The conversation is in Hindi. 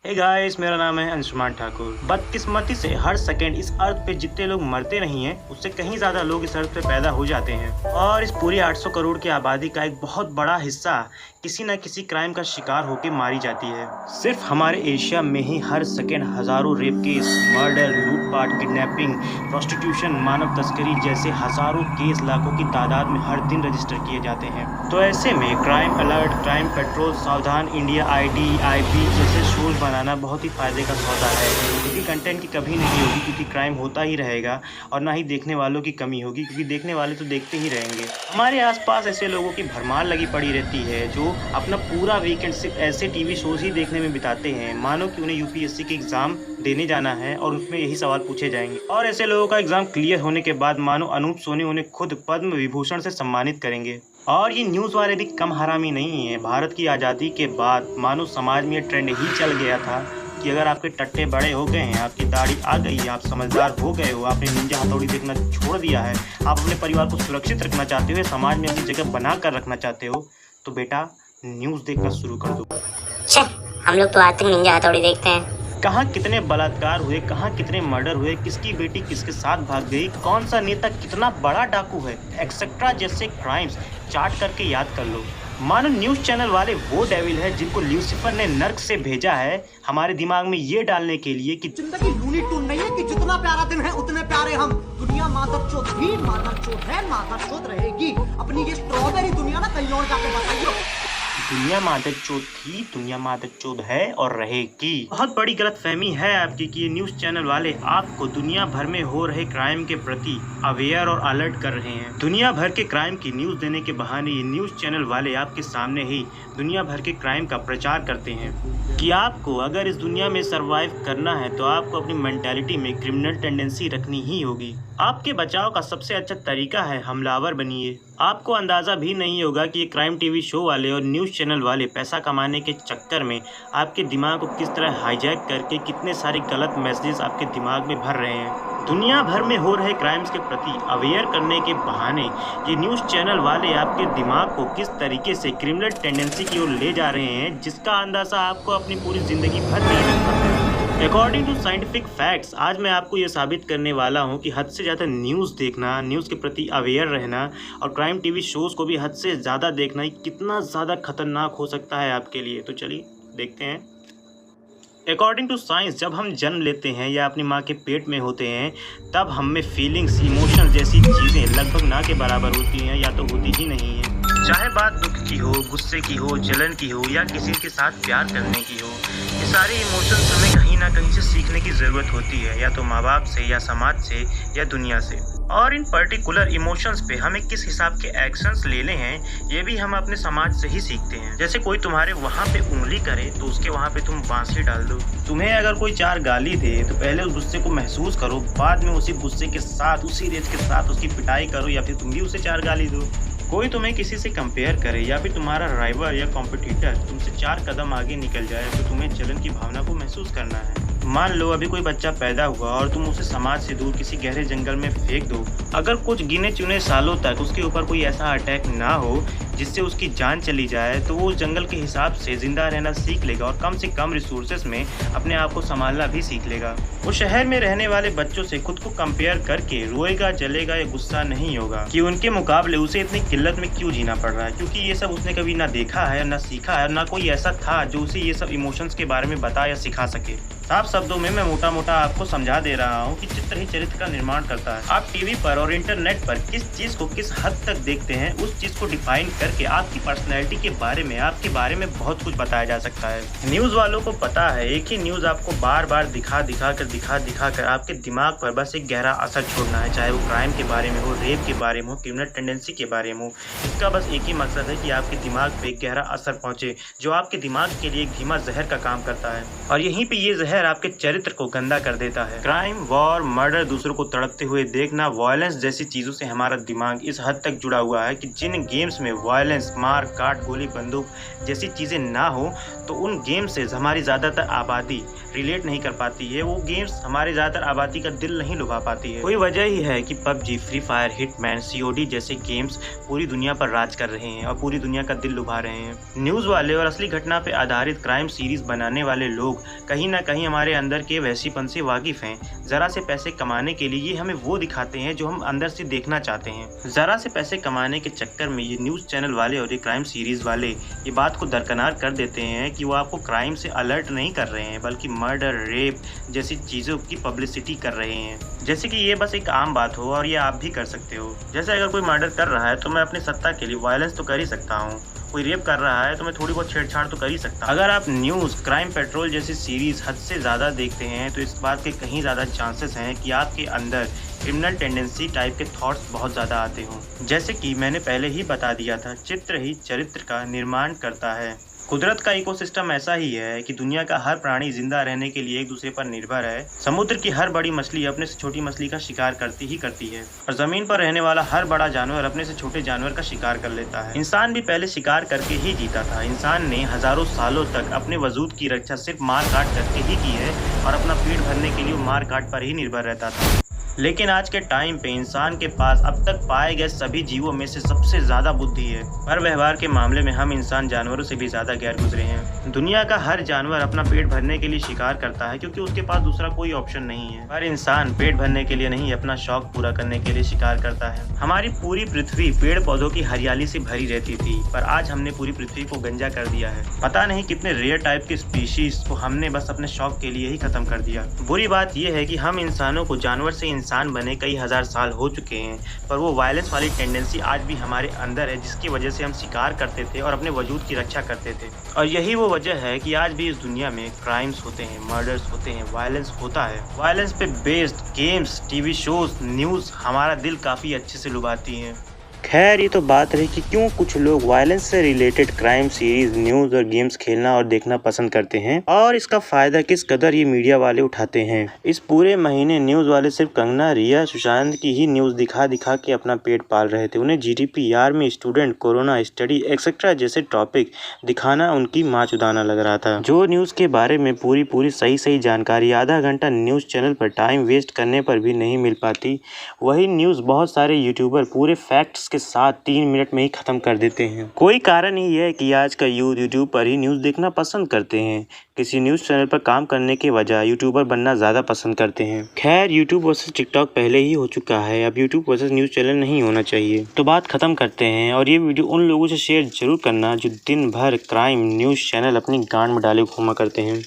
हे गाइस, मेरा नाम है अंशुमान ठाकुर। बदकिस्मती से हर सेकंड इस अर्थ पे जितने लोग मरते नहीं हैं उससे कहीं ज़्यादा लोग इस अर्थ पे पैदा हो जाते हैं और इस पूरी 800 करोड़ की आबादी का एक बहुत बड़ा हिस्सा किसी न किसी क्राइम का शिकार होकर मारी जाती है। सिर्फ हमारे एशिया में ही हर सेकंड हज़ारों रेप केस, मर्डर, लूटपाट, किडनैपिंग, प्रोस्टिट्यूशन, मानव तस्करी जैसे हज़ारों केस लाखों की तादाद में हर दिन रजिस्टर किए जाते हैं। तो ऐसे में क्राइम अलर्ट, क्राइम पेट्रोल, सावधान इंडिया, IDIB जैसे शोज बनाना बहुत ही फायदे का सौदा है, क्योंकि कंटेंट की कभी नहीं होगी, क्योंकि क्राइम होता ही रहेगा और ना ही देखने वालों की कमी होगी, क्योंकि देखने वाले तो देखते ही रहेंगे। हमारे आसपास ऐसे लोगों की भरमार लगी पड़ी रहती है जो अपना पूरा वीकेंड सिर्फ ऐसे टीवी शोज ही देखने में बिताते हैं मानो कि उन्हें UPSC के एग्जाम देने जाना है और उसमें यही सवाल पूछे जाएंगे। और ऐसे लोगों का एग्जाम क्लियर होने के बाद मानो अनूप सोनी उन्हें खुद पद्म विभूषण से सम्मानित करेंगे। और ये न्यूज़ वाले भी कम हरामी नहीं है। भारत की आज़ादी के बाद मानो समाज में ये ट्रेंड ही चल गया था कि अगर आपके टट्टे बड़े हो गए हैं, आपकी दाढ़ी आ गई है, आप समझदार हो गए हो, आपने निंजा हथौड़ी देखना छोड़ दिया है, आप अपने परिवार को सुरक्षित रखना चाहते हो, समाज में अपनी जगह बना कर रखना चाहते हो, तो बेटा न्यूज़ देखना शुरू कर दो। हम लोग तो आज तक निंजा हथौड़ी देखते हैं। कहाँ कितने बलात्कार हुए, कहाँ कितने मर्डर हुए, किसकी बेटी किसके साथ भाग गई, कौन सा नेता कितना बड़ा डाकू है, एक्सेट्रा जैसे क्राइम्स चार्ट करके याद कर लो। मानो न्यूज़ चैनल वाले वो डेविल है जिनको ल्यूसीफर ने नर्क से भेजा है हमारे दिमाग में ये डालने के लिए कि जिंदगी लूनी टून नहीं है कि जितना प्यारा दिन है उतने प्यारे हम। दुनिया मादरचोद थी, मादरचोद है, मादरचोद रहेगी। अपनी ये स्ट्रॉबेरी दुनिया ना कहीं और जाके बताइए। दुनिया मादरचोद थी, दुनिया मादरचोद है और रहेगी। बहुत बड़ी गलतफहमी है आपकी कि ये न्यूज़ चैनल वाले आपको दुनिया भर में हो रहे क्राइम के प्रति अवेयर और अलर्ट कर रहे हैं। दुनिया भर के क्राइम की न्यूज़ देने के बहाने ये न्यूज़ चैनल वाले आपके सामने ही दुनिया भर के क्राइम का प्रचार करते हैं कि आपको अगर इस दुनिया में सर्वाइव करना है तो आपको अपनी मेंटालिटी में क्रिमिनल टेंडेंसी रखनी ही होगी। आपके बचाव का सबसे अच्छा तरीका है हमलावर बनिए। आपको अंदाज़ा भी नहीं होगा कि ये क्राइम टीवी शो वाले और न्यूज़ चैनल वाले पैसा कमाने के चक्कर में आपके दिमाग को किस तरह हाईजैक करके कितने सारे गलत मैसेजेस आपके दिमाग में भर रहे हैं। दुनिया भर में हो रहे क्राइम्स के प्रति अवेयर करने के बहाने ये न्यूज़ चैनल वाले आपके दिमाग को किस तरीके से क्रिमिनल टेंडेंसी की ओर ले जा रहे हैं जिसका अंदाज़ा आपको अपनी पूरी ज़िंदगी भर नहीं लग पाता। अकॉर्डिंग टू साइंटिफिक फैक्ट्स आज मैं आपको ये साबित करने वाला हूँ कि हद से ज़्यादा न्यूज़ देखना, न्यूज़ के प्रति अवेयर रहना और क्राइम टीवी शोज़ को भी हद से ज़्यादा देखना कितना ज़्यादा खतरनाक हो सकता है आपके लिए। तो चलिए देखते हैं। अकॉर्डिंग टू साइंस जब हम जन्म लेते हैं या अपनी माँ के पेट में होते हैं तब हम में फीलिंग्स, इमोशन जैसी चीज़ें लगभग ना के बराबर होती हैं या तो होती ही नहीं हैं। चाहे बात दुख की हो, गुस्से की हो, जलन की हो या किसी के साथ प्यार करने की हो, ये सारे इमोशंस हमें कहीं ना कहीं से सीखने की ज़रूरत होती है, या तो माँ बाप से या समाज से या दुनिया से। और इन पर्टिकुलर इमोशंस पे हमें किस हिसाब के एक्शंस लेने हैं ये भी हम अपने समाज से ही सीखते हैं। जैसे कोई तुम्हारे वहाँ पे उंगली करे तो उसके वहाँ पे तुम बांसुरी डाल दो। तुम्हें अगर कोई 4 गाली दे तो पहले उस गुस्से को महसूस करो, बाद में उसी गुस्से के साथ, उसी रेज के साथ उसकी पिटाई करो या फिर तुम भी उसे 4 गाली दो। कोई तुम्हें किसी से कंपेयर करे या फिर तुम्हारा राइवल या कॉम्पिटिटर तुमसे 4 कदम आगे निकल जाए तो तुम्हें जलन की भावना को महसूस करना है। मान लो अभी कोई बच्चा पैदा हुआ और तुम उसे समाज से दूर किसी गहरे जंगल में फेंक दो। अगर कुछ गिने चुने सालों तक उसके ऊपर कोई ऐसा अटैक ना हो जिससे उसकी जान चली जाए तो वो उस जंगल के हिसाब से जिंदा रहना सीख लेगा और कम से कम रिसोर्सेज में अपने आप को संभालना भी सीख लेगा। वो शहर में रहने वाले बच्चों से खुद को कंपेयर करके रोएगा, जलेगा या गुस्सा नहीं होगा कि उनके मुकाबले उसे इतनी किल्लत में क्यों जीना पड़ रहा है, क्योंकि ये सब उसने कभी ना देखा है, ना सीखा है, ना कोई ऐसा था जो उसे ये सब इमोशंस के बारे में बता या सिखा सके। साफ शब्दों में मैं मोटा मोटा आपको समझा दे रहा हूँ कि चित्र ही चरित्र का निर्माण करता है। आप टीवी पर और इंटरनेट पर किस चीज़ को किस हद तक देखते हैं उस चीज़ को डिफाइन करके आपकी पर्सनैलिटी के बारे में, आपके बारे में बहुत कुछ बताया जा सकता है। न्यूज़ वालों को पता है एक ही न्यूज़ आपको बार बार दिखा कर आपके दिमाग पर बस एक गहरा असर छोड़ना है, चाहे वो क्राइम के बारे में हो, रेप के बारे में हो, क्रिमिनल टेंडेंसी के बारे में हो। इसका बस एक ही मकसद है कि आपके दिमाग पे एक गहरा असर पहुँचे जो आपके दिमाग के लिए एक धीमा जहर का काम करता है और यहीं पर ये जहर आपके चरित्र को गंदा कर देता है। क्राइम, वॉर, मर्डर, दूसरों को तड़पते हुए देखना, वायलेंस जैसी चीज़ों से हमारा दिमाग इस हद तक जुड़ा हुआ है कि जिन गेम्स में वायलेंस, मार काट, गोली बंदूक जैसी चीज़ें ना हो तो उन गेम से हमारी ज़्यादातर आबादी रिलेट नहीं कर पाती है। वो गेम्स हमारे ज़्यादातर आबादी का दिल नहीं लुभा पाती है। कोई वजह ही है कि PUBG, free fire, hitman, COD जैसे गेम्स पूरी दुनिया पर राज कर रहे हैं और पूरी दुनिया का दिल लुभा रहे हैं। न्यूज़ वाले और असली घटना पर आधारित क्राइम सीरीज़ बनाने वाले लोग कहीं ना कहीं हमारे अंदर के वैसीपन से वाकिफ़ हैं। ज़रा से पैसे कमाने के लिए ये हमें वो दिखाते हैं जो हम अंदर से देखना चाहते हैं। ज़रा से पैसे कमाने के चक्कर में ये न्यूज़ चैनल वाले और ये क्राइम सीरीज़ वाले ये बात को दरकिनार कर देते हैं कि वो आपको क्राइम से अलर्ट नहीं कर रहे हैं, बल्कि मर्डर, रेप जैसी चीज़ों की पब्लिसिटी कर रहे हैं। जैसे कि ये बस एक आम बात हो और ये आप भी कर सकते हो। जैसे अगर कोई मर्डर कर रहा है तो मैं अपनी सत्ता के लिए वायलेंस तो कर ही सकता हूँ। कोई रेप कर रहा है तो मैं थोड़ी बहुत छेड़छाड़ तो कर ही सकता हूँ। अगर आप न्यूज़, क्राइम पेट्रोल जैसी सीरीज़ हद से ज़्यादा देखते हैं तो इस बात के कहीं ज़्यादा चांसेस हैं कि आपके अंदर क्रिमिनल टेंडेंसी टाइप के थॉट्स बहुत ज़्यादा आते हों। जैसे कि मैंने पहले ही बता दिया था, चित्र ही चरित्र का निर्माण करता है। कुदरत का इकोसिस्टम ऐसा ही है कि दुनिया का हर प्राणी जिंदा रहने के लिए एक दूसरे पर निर्भर है। समुद्र की हर बड़ी मछली अपने से छोटी मछली का शिकार करती है और जमीन पर रहने वाला हर बड़ा जानवर अपने से छोटे जानवर का शिकार कर लेता है। इंसान भी पहले शिकार करके ही जीता था। इंसान ने हजारों सालों तक अपने वजूद की रक्षा सिर्फ मार काट करके ही की है और अपना पेट भरने के लिए मार काट पर ही निर्भर रहता था। लेकिन आज के टाइम पे इंसान के पास अब तक पाए गए सभी जीवों में से सबसे ज़्यादा बुद्धि है। पर व्यवहार के मामले में हम इंसान जानवरों से भी ज़्यादा गैर गुजरे हैं। दुनिया का हर जानवर अपना पेट भरने के लिए शिकार करता है क्योंकि उसके पास दूसरा कोई ऑप्शन नहीं है। पर इंसान पेट भरने के लिए नहीं, अपना शौक पूरा करने के लिए शिकार करता है। हमारी पूरी पृथ्वी पेड़ पौधों की हरियाली से भरी रहती थी, पर आज हमने पूरी पृथ्वी को गंजा कर दिया है। पता नहीं कितने रेयर टाइप के स्पीशीज को हमने बस अपने शौक के लिए ही खत्म कर दिया। बुरी बात यह है कि हम इंसानों को जानवर से इंसान बने कई हजार साल हो चुके हैं, पर वो वायलेंस वाली टेंडेंसी आज भी हमारे अंदर है, जिसकी वजह से हम शिकार करते थे और अपने वजूद की रक्षा करते थे। और यही वो वजह है कि आज भी इस दुनिया में क्राइम्स होते हैं, मर्डर्स होते हैं, वायलेंस होता है। वायलेंस पे based games, TV shows, news हमारा दिल काफ़ी अच्छे से लुभाती हैं। खैर, ये तो बात रही कि क्यों कुछ लोग वायलेंस से रिलेटेड क्राइम सीरीज, न्यूज़ और गेम्स खेलना और देखना पसंद करते हैं और इसका फ़ायदा किस कदर ये मीडिया वाले उठाते हैं। इस पूरे महीने न्यूज़ वाले सिर्फ कंगना, रिया, सुशांत की ही न्यूज़ दिखा दिखा के अपना पेट पाल रहे थे। उन्हें GDP, army, student, corona, study etcetera जैसे टॉपिक दिखाना उनकी माँ चुदाना लग रहा था। जो न्यूज़ के बारे में पूरी सही जानकारी आधा घंटा न्यूज़ चैनल पर टाइम वेस्ट करने पर भी नहीं मिल पाती, वही न्यूज़ बहुत सारे यूट्यूबर पूरे फैक्ट्स के साथ 3 मिनट में ही खत्म कर देते हैं। कोई कारण ही है कि आज का यूथ यूट्यूब पर ही न्यूज़ देखना पसंद करते हैं। किसी न्यूज़ चैनल पर काम करने के बजाय यूट्यूबर बनना ज़्यादा पसंद करते हैं। खैर, यूट्यूब वर्सेस टिकटॉक पहले ही हो चुका है, अब यूट्यूब वर्सेस न्यूज़ चैनल नहीं होना चाहिए। तो बात खत्म करते हैं और ये वीडियो उन लोगों से शेयर जरूर करना जो दिन भर क्राइम न्यूज़ चैनल अपनी गांड में डाले घूमा करते हैं।